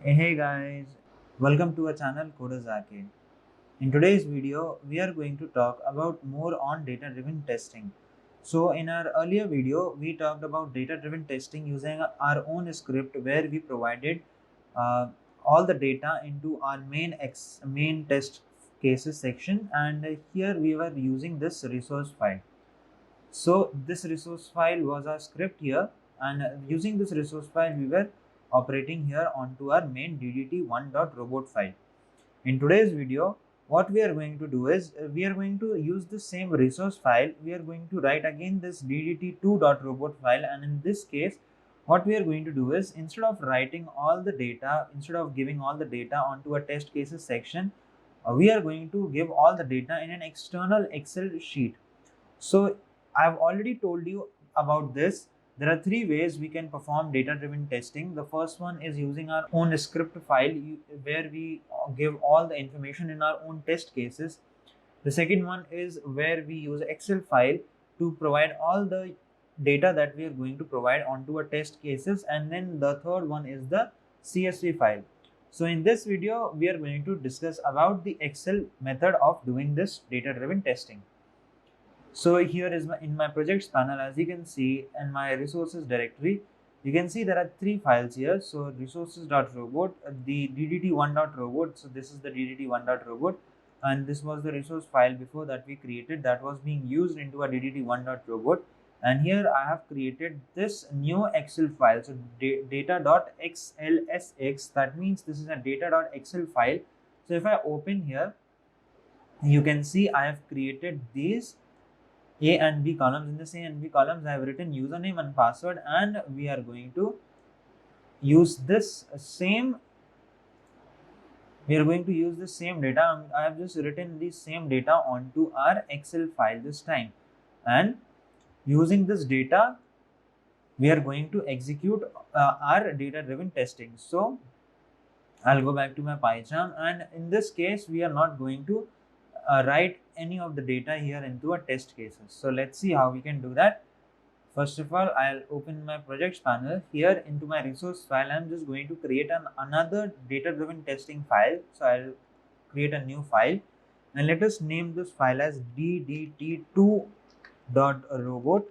Hey guys, welcome to our channel Coders Arcade. In today's video, we are going to talk about more on data-driven testing. So in our earlier video, we talked about data-driven testing using our own script where we provided uh, all the data into our main test cases section, and here we were using this resource file. So this resource file was our script here, and using this resource file we were operating here onto our main ddt1.robot file. In today's video, what we are going to do is we are going to use the same resource file. We are going to write again this ddt2.robot file, and in this case what we are going to do is instead of writing all the data, instead of giving all the data onto a test cases section, we are going to give all the data in an external Excel sheet. So I've already told you about this. There are three ways we can perform data-driven testing. The first one is using our own script file where we give all the information in our own test cases. The second one is where we use Excel file to provide all the data that we are going to provide onto our test cases. And then the third one is the CSV file. So in this video, we are going to discuss about the Excel method of doing this data-driven testing. So here is in my projects panel, as you can see in my resources directory, you can see there are three files here. So resources.robot, the ddt1.robot. So this is the ddt1.robot, and this was the resource file before that we created that was being used into a ddt1.robot. And here I have created this new Excel file. So data.xlsx, that means this is a data.excel file. So if I open here, you can see I have created these A and B columns. In this A and B columns, I have written username and password, and we are going to use this same. We are going to use the same data. I have just written the same data onto our Excel file this time, and using this data, we are going to execute our data-driven testing. So I'll go back to my Pycharm, and in this case, we are not going to write any of the data here into a test cases. So let's see how we can do that. First of all, I'll open my projects panel. Here into my resource file, I'm just going to create another data-driven testing file. So I'll create a new file, and let us name this file as ddt2.robot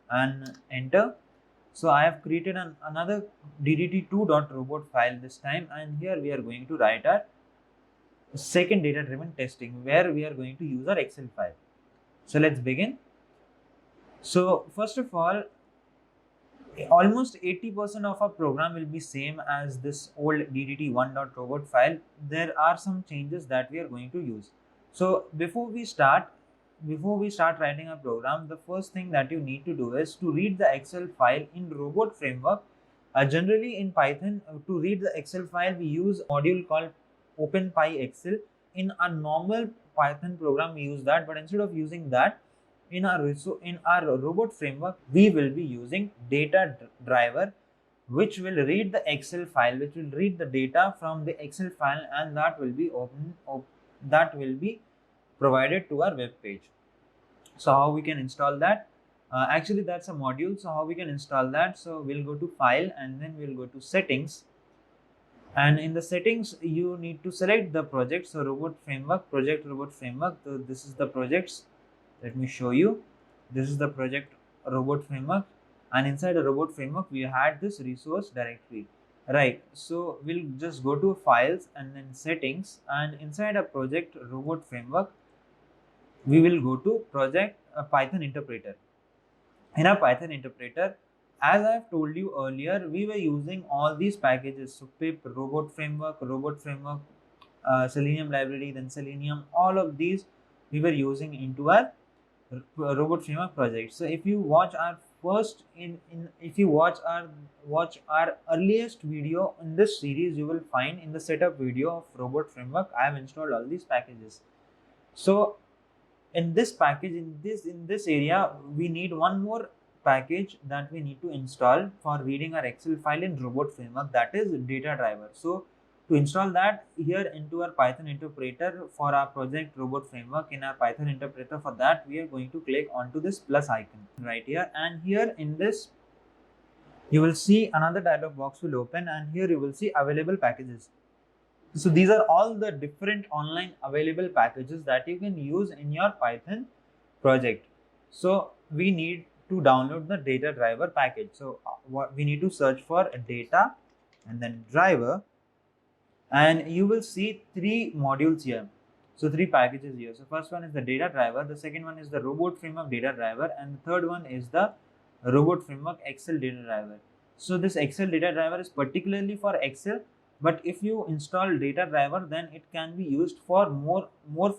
and enter. So I have created another ddt2.robot file this time, and here we are going to write our second data-driven testing where we are going to use our Excel file. So let's begin. So first of all, almost 80% of our program will be same as this old ddt1.robot file. There are some changes that we are going to use. So before we start writing a program, the first thing that you need to do is to read the Excel file in RobotFramework. Generally in Python, to read the Excel file, we use a module called OpenPyExcel. In a normal Python program, we use that, but instead of using that, in our RobotFramework, we will be using data driver, which will read the Excel file, which will read the data from the Excel file, and that will be provided to our web page. So how we can install that? Actually, that's a module. So how we can install that? So we'll go to File, and then we'll go to Settings. And in the settings, you need to select the project. So RobotFramework, project RobotFramework. So this is the projects. Let me show you. This is the project RobotFramework, and inside the RobotFramework, we had this resource directory, right? So we'll just go to Files and then Settings, and inside a project RobotFramework, we will go to project Python interpreter. In a Python interpreter, as I've told you earlier, we were using all these packages. So pip, RobotFramework, Selenium library, then Selenium, all of these we were using into our RobotFramework project. So if you watch our watch our earliest video in this series, you will find in the setup video of RobotFramework, I have installed all these packages. So in this package, in this area, we need one more package that we need to install for reading our Excel file in RobotFramework, that is data driver. So to install that, here into our Python interpreter for our project RobotFramework, in our Python interpreter, for that we are going to click onto this plus icon right here, and here in this you will see another dialog box will open, and here you will see available packages. So these are all the different online available packages that you can use in your Python project. So we need to download the data driver package. So what we need to search for data and then driver, and you will see three modules here. So three packages here. So first one is the data driver, the second one is the robot framework data driver, and the third one is the robot framework Excel data driver. So this Excel data driver is particularly for Excel, but if you install data driver, then it can be used for more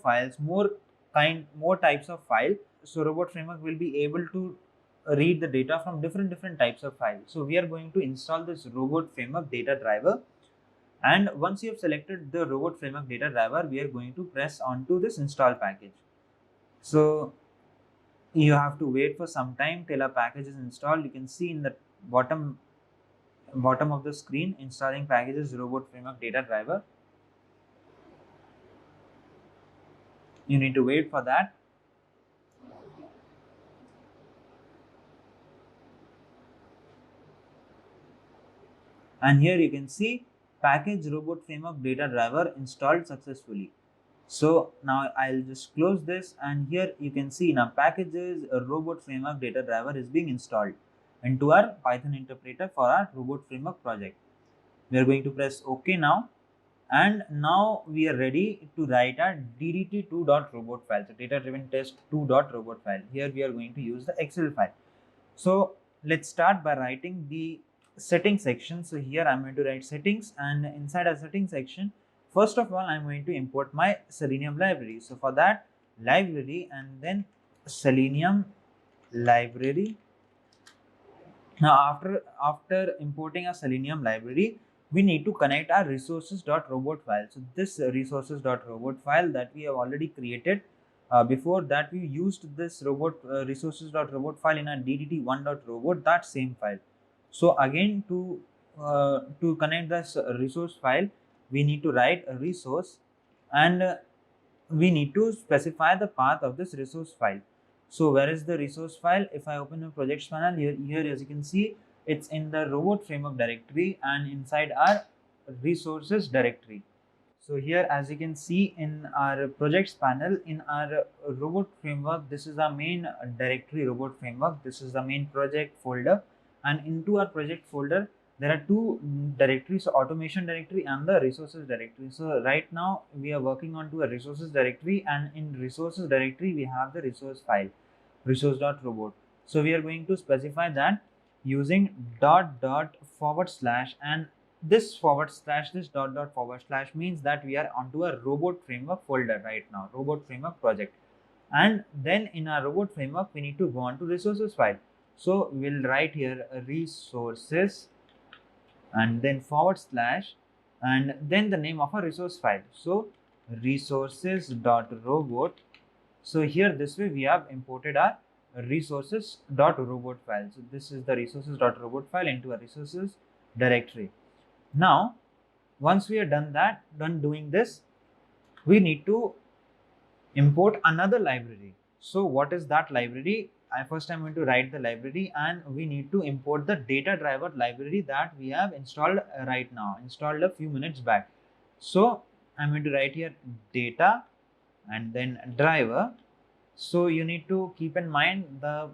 files, more types of file. So robot framework will be able to read the data from different types of files. So we are going to install this robot framework data driver, and once you have selected the robot framework data driver, we are going to press onto this install package. So you have to wait for some time till a package is installed. You can see in the bottom of the screen, installing packages robot framework data driver. You need to wait for that. And here you can see package robot framework data driver installed successfully. So now I'll just close this, and here you can see in our packages a robot framework data driver is being installed into our Python interpreter for our robot framework project. We are going to press OK now, and now we are ready to write our ddt2.robot file. So data driven test 2.robot file. Here we are going to use the Excel file. So let's start by writing the settings section. So here I'm going to write settings, and inside a settings section, first of all, I'm going to import my Selenium library. So for that, library and then Selenium library. Now after importing a Selenium library, we need to connect our resources.robot file. So this resources.robot file that we have already created, before that we used this resources.robot file in our ddt1.robot, that same file. So again, to connect this resource file, we need to write a resource, and we need to specify the path of this resource file. So where is the resource file? If I open the projects panel, here as you can see, it's in the robot framework directory and inside our resources directory. So here as you can see in our projects panel, in our robot framework, this is our main directory, robot framework. This is the main project folder, and into our project folder there are two directories, automation directory and the resources directory. So right now we are working on to a resources directory, and in resources directory we have the resource file resource.robot. So we are going to specify that using // and this // means that we are onto a robot framework folder right now, robot framework project. And then in our robot framework we need to go on to resources file. So we'll write here resources and then / and then the name of a resource file. So resources.robot. So here this way we have imported our resources.robot file. So this is the resources.robot file into a resources directory. Now once we are done doing this, we need to import another library. So what is that library? First I'm going to write the library, and we need to import the data driver library that we have installed right now, installed a few minutes back. So I'm going to write here data and then driver. So you need to keep in mind the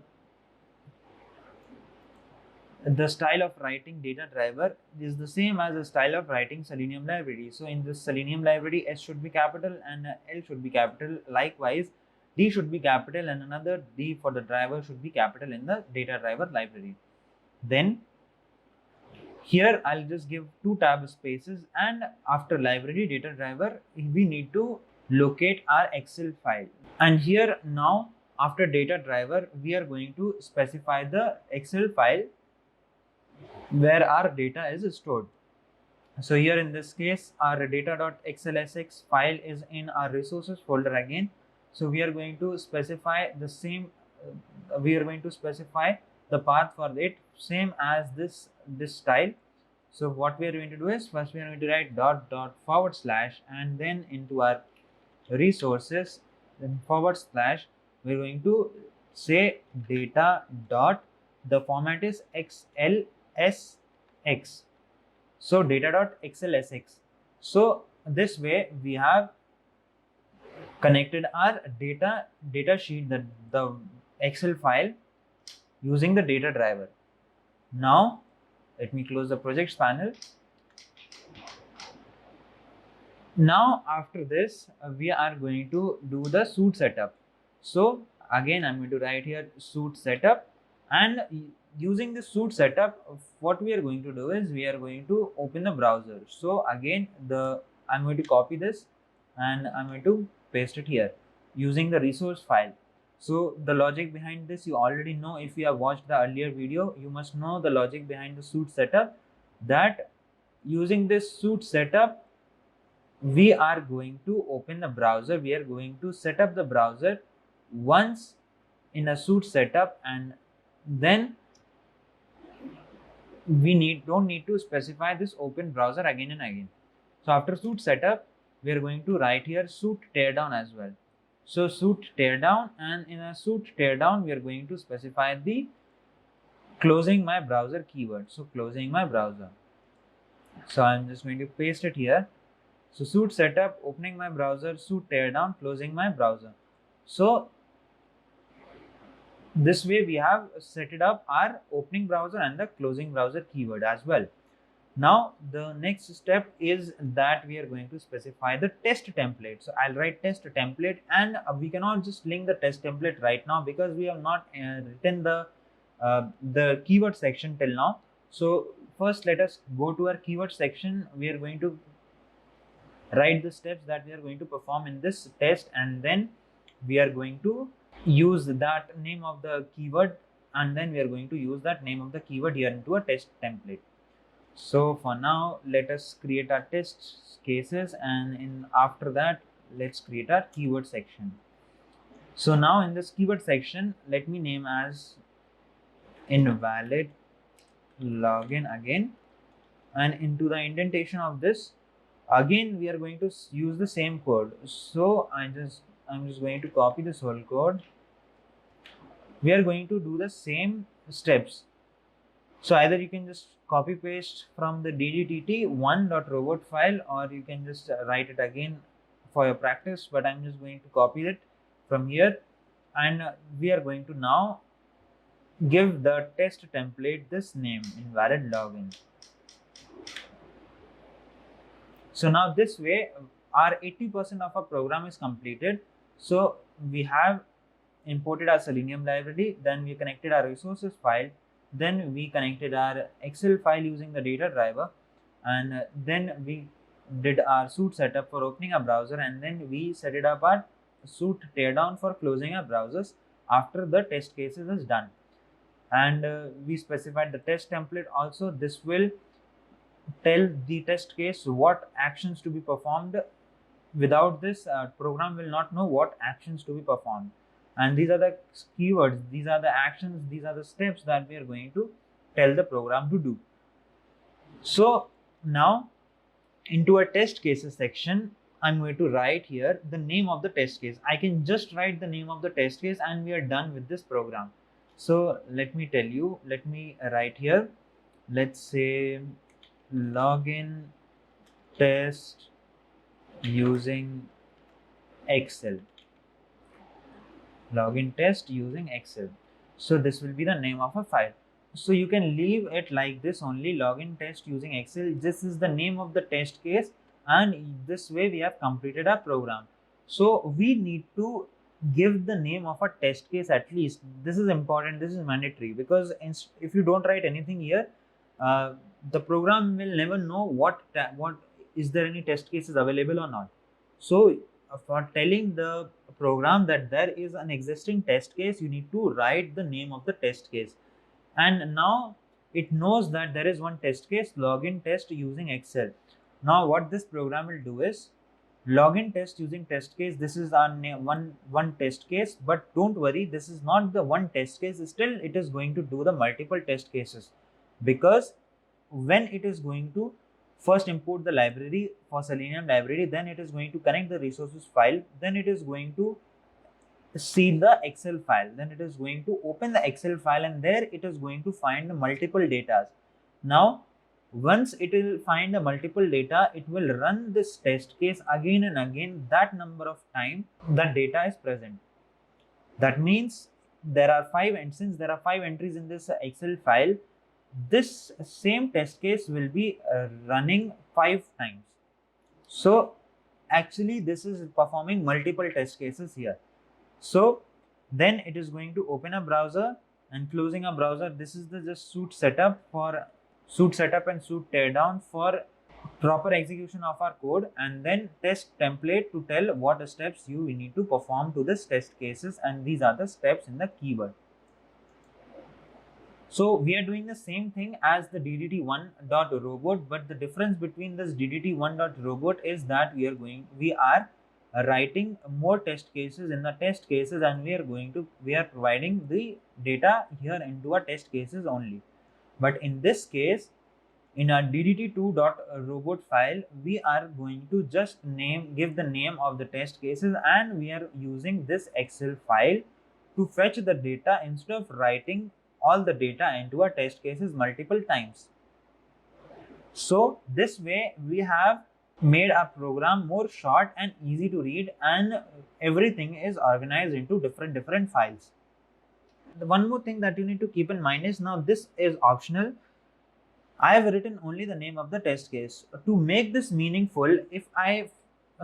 style of writing data driver is the same as the style of writing Selenium library. So in this Selenium library, S should be capital and L should be capital. Likewise, D should be capital and another D for the driver should be capital in the data driver library. Then here I'll just give 2 tab spaces, and after library data driver we need to locate our Excel file. And here now after data driver we are going to specify the Excel file where our data is stored. So here in this case our data.xlsx file is in our resources folder again. So we are going to specify the same, we are going to specify the path for it same as this style. So what we are going to do is, first we are going to write // and then into our resources, then / we are going to say data dot, the format is XL sx. So data.excelSX. So this way we have connected our data sheet, the Excel file, using the data driver. Now let me close the projects panel. Now after this we are going to do the suite setup. So again I'm going to write here suite setup, and using the suite setup, what we are going to do is we are going to open the browser. So again I'm going to copy this and I'm going to paste it here using the resource file. So the logic behind this you already know. If you have watched the earlier video, you must know the logic behind the suite setup, that using this suite setup we are going to open the browser. We are going to set up the browser once in a suite setup, and then we don't need to specify this open browser again and again. So after suite setup, we are going to write here suite teardown as well. So suite teardown, and in a suite teardown we are going to specify the closing my browser keyword. So closing my browser. So I'm just going to paste it here. So suite setup, opening my browser, suite teardown, closing my browser. So this way we have set it up our opening browser and the closing browser keyword as well. Now the next step is that we are going to specify the test template. So I'll write test template, and we cannot just link the test template right now because we have not written the keyword section till now. So first let us go to our keyword section. We are going to write the steps that we are going to perform in this test, and then we are going to use that name of the keyword, and then we are going to use that name of the keyword here into a test template. So for now let us create our test cases, and after that let's create our keyword section. So now in this keyword section, let me name as invalid login again, and into the indentation of this again we are going to use the same code. So I'm just going to copy this whole code. We are going to do the same steps. So either you can just copy paste from the ddt1.robot file, or you can just write it again for your practice, but I'm just going to copy it from here, and we are going to now give the test template this name, invalid login. So now this way our 80% of our program is completed. So we have imported our Selenium library, then we connected our resources file, then we connected our Excel file using the data driver, and then we did our suite setup for opening a browser, and then we set it up our suite teardown for closing our browsers after the test cases is done. And we specified the test template also. This will tell the test case what actions to be performed. Without this, program will not know what actions to be performed. And these are the keywords, these are the actions, these are the steps that we are going to tell the program to do. So now into a test cases section, I'm going to write here the name of the test case. I can just write the name of the test case and we are done with this program. So let me tell you, let me write here, let's say login test using Excel. Login test using Excel. So this will be the name of a file. So you can leave it like this only, login test using Excel. This is the name of the test case, and this way we have completed our program. So we need to give the name of a test case at least. This is important, this is mandatory, because if you don't write anything here, the program will never know what is there any test cases available or not. So for telling the program that there is an existing test case, you need to write the name of the test case. And now it knows that there is one test case, login test using Excel. Now what this program will do is login test using test case. This is our one test case, but don't worry, this is not the one test case. Still it is going to do the multiple test cases, because when it is going to first import the library for Selenium library, then it is going to connect the resources file, then it is going to see the Excel file, then it is going to open the Excel file, and there it is going to find the multiple data. Now, once it will find the multiple data, it will run this test case again and again that number of time that data is present. That means there are 5, and since there are 5 entries in this Excel file, this same test case will be running 5 times. So actually this is performing multiple test cases here. So then it is going to open a browser and closing a browser. This is the just suit setup and suit teardown for proper execution of our code, and then test template to tell what steps you need to perform to this test cases, and these are the steps in the keyword. So we are doing the same thing as the ddt1.robot, but the difference between this ddt1.robot is that we are writing more test cases in the test cases, and we are providing the data here into a test cases only. But in this case, in our ddt2.robot file, we are going to just give the name of the test cases, and we are using this Excel file to fetch the data instead of writing all the data into our test cases multiple times. So this way we have made our program more short and easy to read, and everything is organized into different files. The one more thing that you need to keep in mind is, now this is optional. I have written only the name of the test case. To make this meaningful,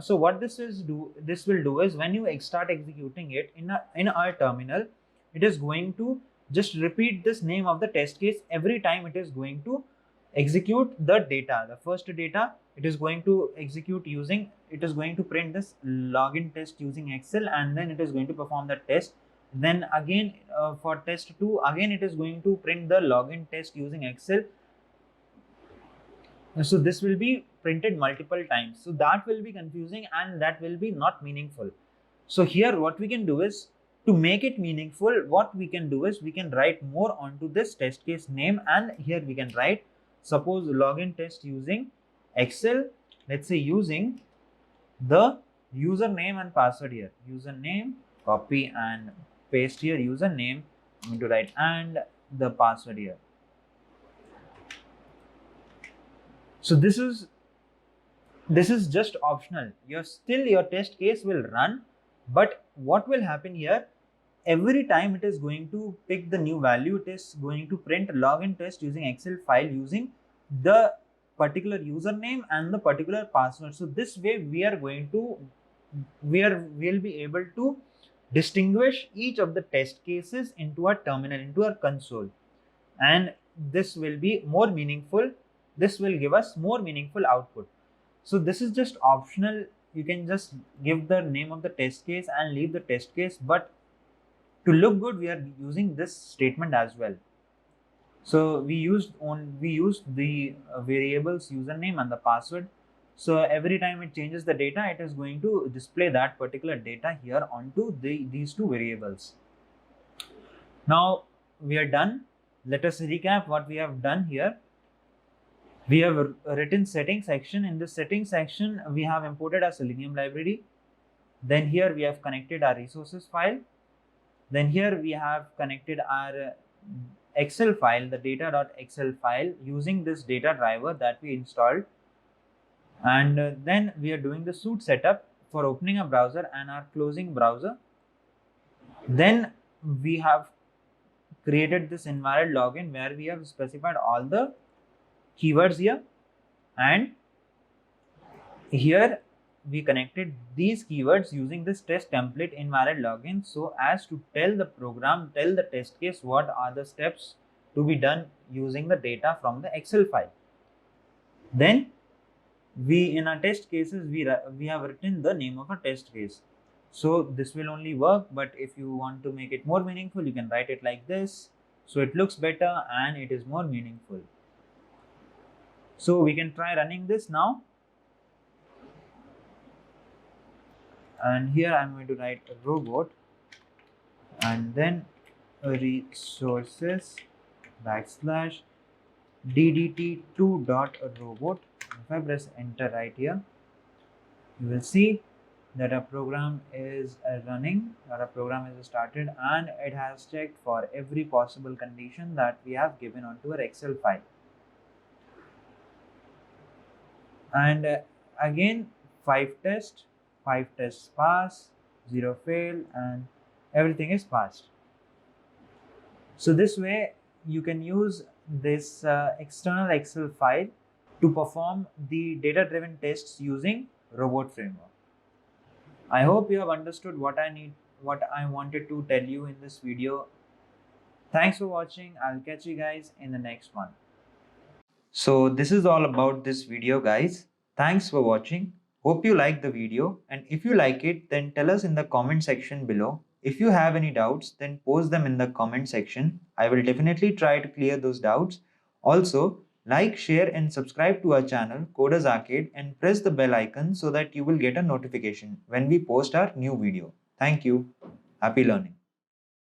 what this will do is, when you start executing it in our terminal, it is going to just repeat this name of the test case every time it is going to execute the data. The first data it is going to execute using, it is going to print this login test using Excel, and then it is going to perform the test. Then again for test 2, again it is going to print the login test using Excel. So this will be printed multiple times. So that will be confusing and that will be not meaningful. So here what we can do is, to make it meaningful, what we can do is we can write more onto this test case name, and here we can write, suppose login test using Excel, let's say using the username and password here. Username, copy and paste here, username, I'm going to write, and the password here. So this is just optional. Your test case will run, but what will happen here, every time it is going to pick the new value, it is going to print login test using Excel file using the particular username and the particular password. So this way we'll be able to distinguish each of the test cases into a terminal, into our console, and this will be more meaningful. This will give us more meaningful output. So this is just optional. You can just give the name of the test case and leave the test case, but to look good, we are using this statement as well. So we used the variables username and the password. So every time it changes the data, it is going to display that particular data here onto these two variables. Now we are done. Let us recap what we have done here. We have written settings section. In this settings section, we have imported our Selenium library. Then here we have connected our resources file. Then here we have connected our Excel file, the data.excel file, using this data driver that we installed. And then we are doing the suit setup for opening a browser and our closing browser. Then we have created this invalid login where we have specified all the keywords here, and here we connected these keywords using this test template invalid login, so as to tell the test case what are the steps to be done using the data from the Excel file. Then in our test cases, we have written the name of a test case. So this will only work, but if you want to make it more meaningful, you can write it like this, so it looks better and it is more meaningful. So we can try running this now. And here I'm going to write a robot and then resources / ddt2.robot. If I press enter right here, you will see that our program is running, or our program is started, and it has checked for every possible condition that we have given onto our Excel file. And again 5 tests pass, 0 fail, and everything is passed. So this way you can use this external Excel file to perform the data-driven tests using Robot Framework. I hope you have understood what I wanted to tell you in this video. Thanks for watching. I'll catch you guys in the next one. So this is all about this video, guys. Thanks for watching. Hope you liked the video, and if you like it, then tell us in the comment section below. If you have any doubts, then post them in the comment section. I will definitely try to clear those doubts. Also, like, share and subscribe to our channel Coders Arcade and press the bell icon so that you will get a notification when we post our new video. Thank you. Happy learning.